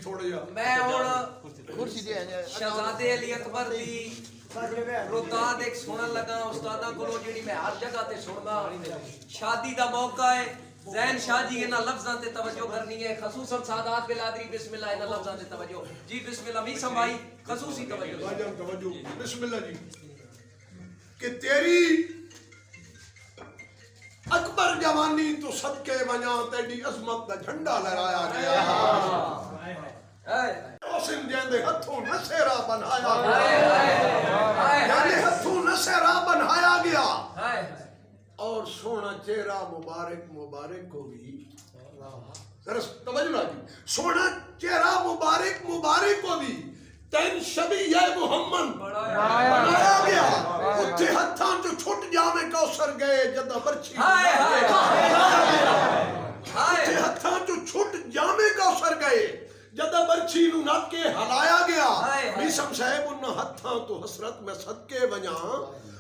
تھوڑا جا میں کرسی دے شہزادے علی اکبر دی روداد ایک سنن لگا استاداں کولوں جڑی میں ہر جگہ تے سندا شادی دا موقع ہے زین شاہ جی انہاں لفظاں تے توجہ کرنی ہے خصوصاً سادات بلادری بسم اللہ انہاں لفظاں تے توجہ جی بسم اللہ می سمائی خصوصی توجہ بسم اللہ جی کہ تیری اکبر جوانی تو صدقے ونجا تیری عظمت دا جھنڈا لہرایا گیا حسین جیندے ہتھوں نشیرا بنایا جیندے ہتھوں نشیرا بنایا گیا اور سونا چہرہ مبارک مبارک کو بھی ذرا توجہ راجی سونا چہرہ مبارک مبارک کو بھی تین شبیہ محمد بنایا گیا اتھے ہتھاں جو چھٹ جامے کوثر گئے جدہ برچھی اتھے ہتھاں جو چھٹ جامے کوثر گئے جدہ برچھی نو نات کے ہلایا گیا میسم صاحب انہا ہتھاں تو حسرت میں صدقے ونجا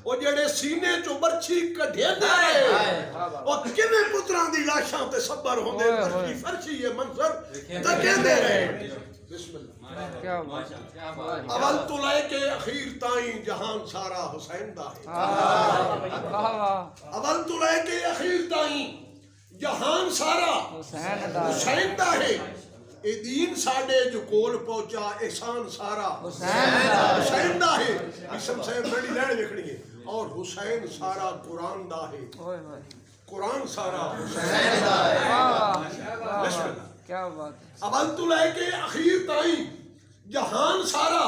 اور جڑے سینے جو برچھی کڑھے دے اور کنے پتران دی لاشاں تے صبر ہوں دے برچھی فرشی یہ منظر تکے دے رہے بسم اللہ اول تو لائے کے اخیر تائیں جہان سارا حسین دا ہے اول تو لائے کے اخیر تائیں جہان سارا حسین دا ہے اے دین ساڑے جو کول پہنچا احسان سارا حسین دا ہے اسم سے بڑی لڑ لکھنی ہے اور حسین سارا قرآن دا ہے قرآن سارا حسین دا ہے بسم اللہ کیا بات اول تو لے کے اخیر تائیں جہان سارا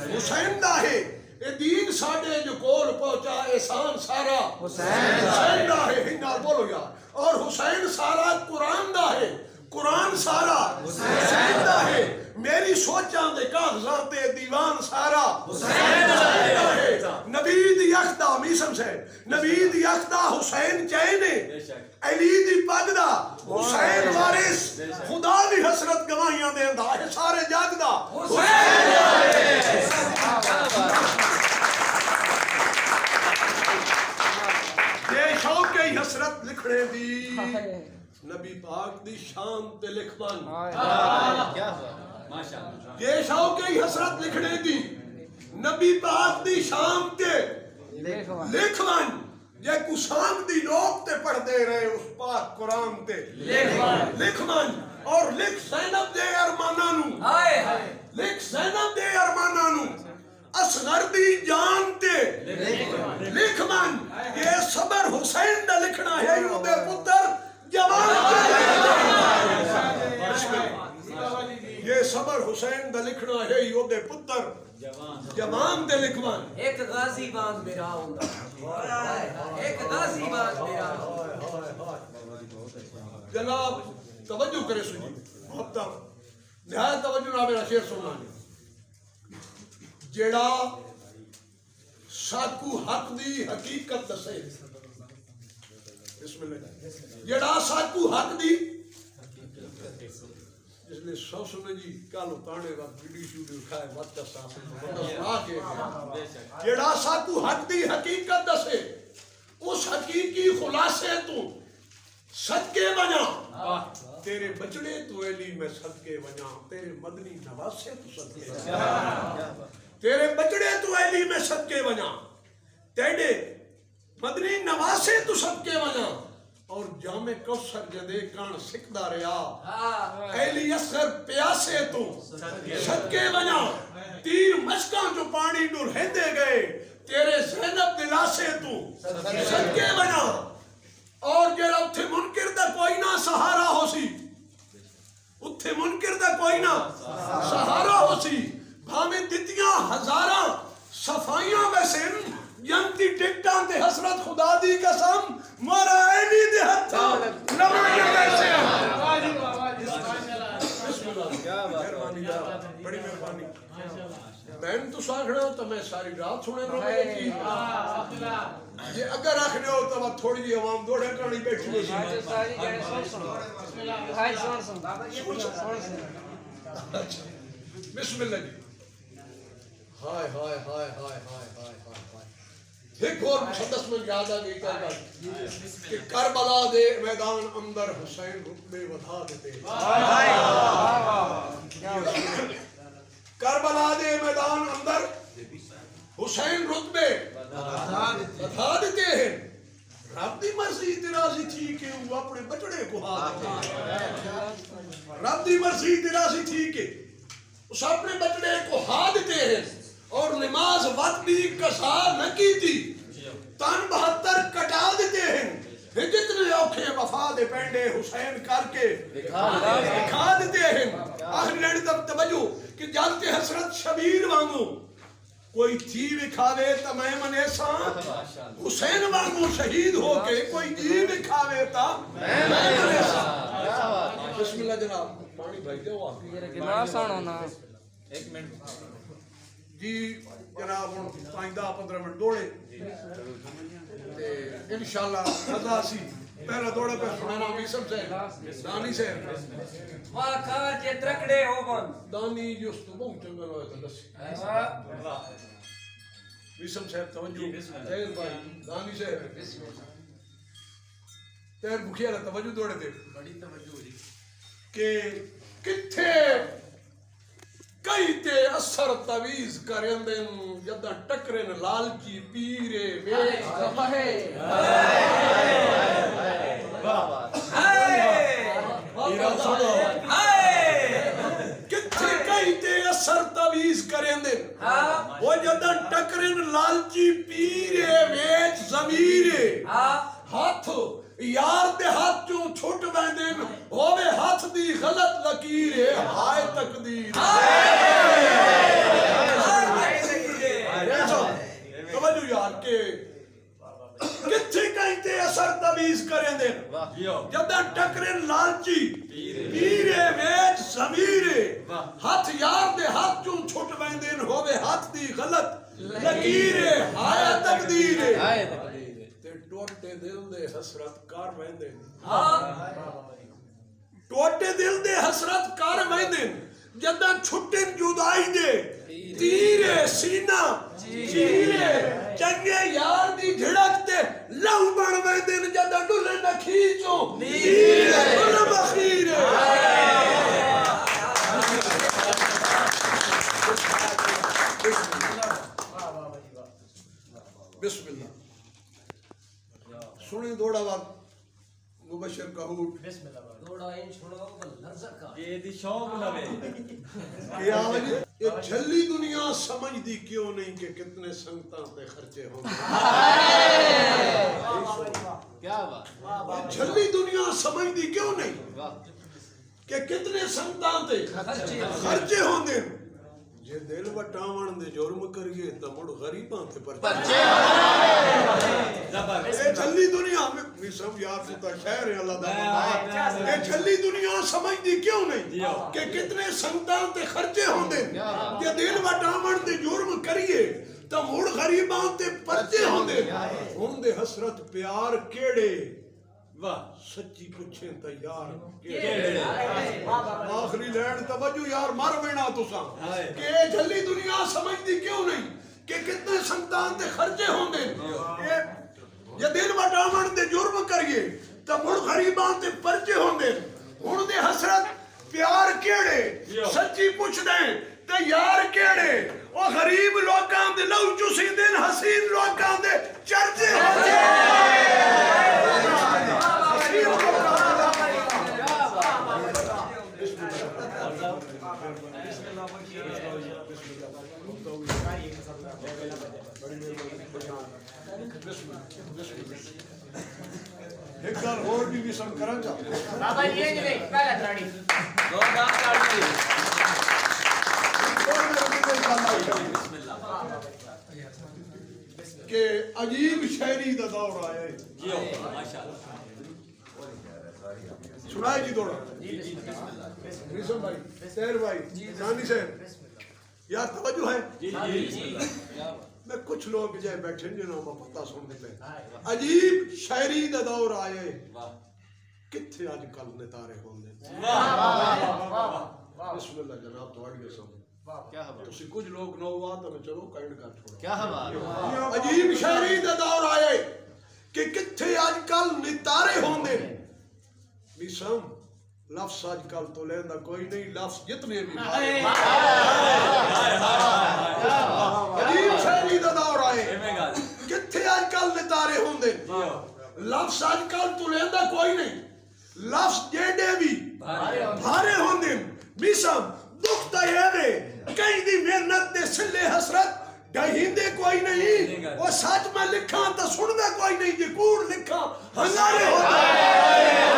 حسین دا ہے اے دین ساڑے جو کول پہنچا احسان سارا حسین دا ہے ہنگا بولو یار اور حسین سارا قرآن دا ہے قرآن سارا حسین دا ہے میری سوچاں دے کاغذات دیوان سارا حسین دا ہے نبید یختہ میسم سے نبید یختہ حسین چینے علی دی پگدہ حسین وارث خدا دی حسرت گواہیاں دے دا ہے سارے جاگدہ حسین یہ شوق کی حسرت لکھنے دی نبی پاک دی شان تے لکھوان یہ شوق کی حسرت لکھنے دی نبی پاک دی شان تے لکھوان یہ کسان دی لوگ تے پڑھ دے رہے اس پاک قرآن تے لکھوان اور لکھ زینب دے ارمانانو لکھ زینب دے ارمانانو اصغر دی جان تے لکھوان یہ صبر حسین دا لکھنا ہے یوں دے پتر جوان یہ صبر حسین دا لکھنا ہے یوں دے پتر جوان دے لکھوان ایک غازی باز میرا ہوندہ ایک غازی باز میرا جناب توجہ کرے سنی محبتہ نہایت توجہ نہ میرا شعر سننا جیڑا ساکو حق دی حقیقت دسے بسم اللہ جیڑا ساکو حق دی جس نے سو سنے جی کالو تانے وقت ویڈیو شوڈیو کھائے وقت ساسن جیڑا ساکو حق دی حقیقت دسے اس حقیقی خلاصے تو صدقے ونجا تیرے بچڑے تو علی میں صدقے ونجا تیرے مدنی نواسے تو صدقے ونجا تیرے بچڑے تو علی میں صدقے ونجا تیرے مدنی نواسے تو صدقے ونجا اور جامع کوثر جدے کان سکھدا رہا علی اصغر پیاسے تو صدقے ونجا تیر مشکاں جو پانی ڈر ہندے گئے تیرے زینب دلاسے تو صدقے ونجا اور جڑا اتھے منکر دا کوئی نہ سہارا ہو سی اتھے منکر دا کوئی نہ سہارا ہو سی بھامیں دتیاں ہزاراں صفائیاں ویسن جنتی ٹکٹاں تے حسرت خدا دی قسم مارا علی دے ہتھاں نمائیاں ویسے بسم اللہ بڑی مہربانی بہن تو ساکھنا ہو تو میں ساری رات سنے رہا یہ اگر رکھنے ہو تو تھوڑی جی عوام دوڑے کرنی بیٹھی ہو بسم اللہ جی ہائے ہائے ہائے ہائے ہائے ہائے ہائے ایک اور مقدس میں یاد آ گئی کہ کربلا دے میدان اندر حسین رتبے ودا دیتے حسین رتبے بتا دیتے ہیں رب دی مرضی راضی تھی کہ وہ اپنے بچڑے کو ہاتھ رب دی مرضی راضی تھی کہ اس اپنے بچڑے کو ہاتھ دیتے ہیں اور نماز وقت بھی قضا نہ کی تھی تن 72 کٹا دیتے ہیں پھر جتنے اوکھے وفا دے پینڈے حسین کر کے دکھا دیتے ہیں آخری لڑی تب توجہ کہ جانتے حسرت شبیر وانگو کوئی تھی دکھاوے تا میں منے سان حسین وانگو شہید ہو کے کوئی تھی دکھاوے تا میں منے سان بسم اللہ جناب پانی بھائی دے ہوا گلاس آنو نا ایک منٹ جی جناب 5-15 منٹ دوڑے انشاءاللہ خدا سی پہلا دوڑے پہ سنانا ویسم سے دانی سے واکار جے ترکڑے ہو بن دانی جس تو بہت چنگل ہوئے تھا دسی ویسم صاحب توجہ تیر بھائی دانی سے تیر بکھیا رہا توجہ دوڑے تھے بڑی توجہ ہوئی کہ کتھے کئی تے اثر تویز کریں دن جدہ ٹکرن لالچی پیرے ویش کفہے کتھے کئی تے اثر تویز کریں دن وہ جدہ ٹکرن لالچی پیرے ویش زمیرے ہاتھ یار دے ہاتھ چوں چھوٹ بیندن ہووے ہاتھ دی غلط لکیرے ہائے تقدیر توجہ یار کہ کتھے کہتے اثر تویز کریں دن جدہ ٹکرن لالچی پیرے ویچ زمیرے ہاتھ یار دے ہاتھ چوں چھوٹ بیندن ہووے ہاتھ دی غلط لکیرے ہائے تقدیر ٹوٹے دل دے حسرت کار ویندن ٹوٹے دل دے حسرت کار ویندن جدہ چھٹن جدائی دے تیرے سینہ چیرے چنگے یار دی جھڑک تے لہو بڑھ ویندن جدہ ڈلے نہ کھیچو نیرے ڈلے بخیرے بسم اللہ سنیں دوڑا وقت مبشر کہوٹ بسم اللہ دوڑا ان چھوڑو لرزت کا یہ دی شوق لوے کیا وجہ یہ جھلی دنیا سمجھ دی کیوں نہیں کہ کتنے سنگتاں تے خرچے ہوں کیا بات جھلی دنیا سمجھ دی کیوں نہیں کہ کتنے سنگتاں تے خرچے ہوں دے جے دل وٹاون دے جرم کریے تا مڑ غریباں تے پرچے اے جھلی دنیا میں سب یار ستا شہر ہے اللہ دا اے جھلی دنیا سمجھ دی کیوں نہیں کہ کتنے سنگتاں تے خرچے ہوں دے جے دل وٹاون دے جرم کریے تا مڑ غریباں تے پرچے ہوں دے حسرت پیار کیڑے واہ سچی پوچھیں تا یار آخری لین توجہ یار مر وینا تساں کہ اے جھلی دنیا سمجھ دی کیوں نہیں کہ کتنے سنتان تے خرچے ہوں دے یہ دل وٹاون دے جرم کریے تا مڑ غریبان تے پرچے ہوں دے ہن دے حسرت پیار کیڑے سچی پوچھ دیں تے یار کیڑے او غریب لوکاں دے لو چوسی دین حسین لوکاں دے چرچے ہوں دے ایک گل اور بھی سن کرن چا بابا یہ نہیں پہلا تھاڑی دو گام کاٹی کہ عجیب شاعری دا دور آیا ہے جیو ماشاءاللہ سنائے جی دوڑا ریسم بھائی سیر بھائی نانی صاحب یار توجہ ہے میں کچھ لوگ جائے بیٹھے جنہوں میں پتہ سن دیتے ہیں عجیب شاعری دا دور آئے کتھے آج کل نتارے ہوں دے بسم اللہ جناب تو آڑی گئے سب تسی کچھ لوگ نو ہوا تو میں چلو کائنڈ کر چھوڑا کیا بات عجیب شاعری دا دور آئے کہ کتھے آج کل نتارے ہوں دے بیسم لفظ آج کل تو لیندہ کوئی نہیں لفظ جتنے بھی عجیب شاعری دا ਹੁੰਦੇ ਨੇ ਲਫ਼ਜ਼ ਅੱਜ ਕੱਲ ਤੁਲੇਂਦਾ ਕੋਈ ਨਹੀਂ ਲਫ਼ਜ਼ ਜਿਹੜੇ ਵੀ ਭਾਰੇ ਹੁੰਦੇ ਨੇ ਮਿਸਮ ਦੁੱਖ ਤਾਂ ਇਹ ਵੇ ਕਈ ਦੀ ਮਿਹਨਤ ਤੇ ਸਿੱਲੇ ਹਸਰਤ ਡਹੀਂਦੇ ਕੋਈ ਨਹੀਂ ਉਹ ਸੱਚ ਮੈਂ ਲਿਖਾਂ ਤਾਂ ਸੁਣਦਾ ਕੋਈ ਨਹੀਂ ਜੇ ਕੂੜ ਲਿਖਾਂ ਹੰਗਾਰੇ ਹੁੰਦਾ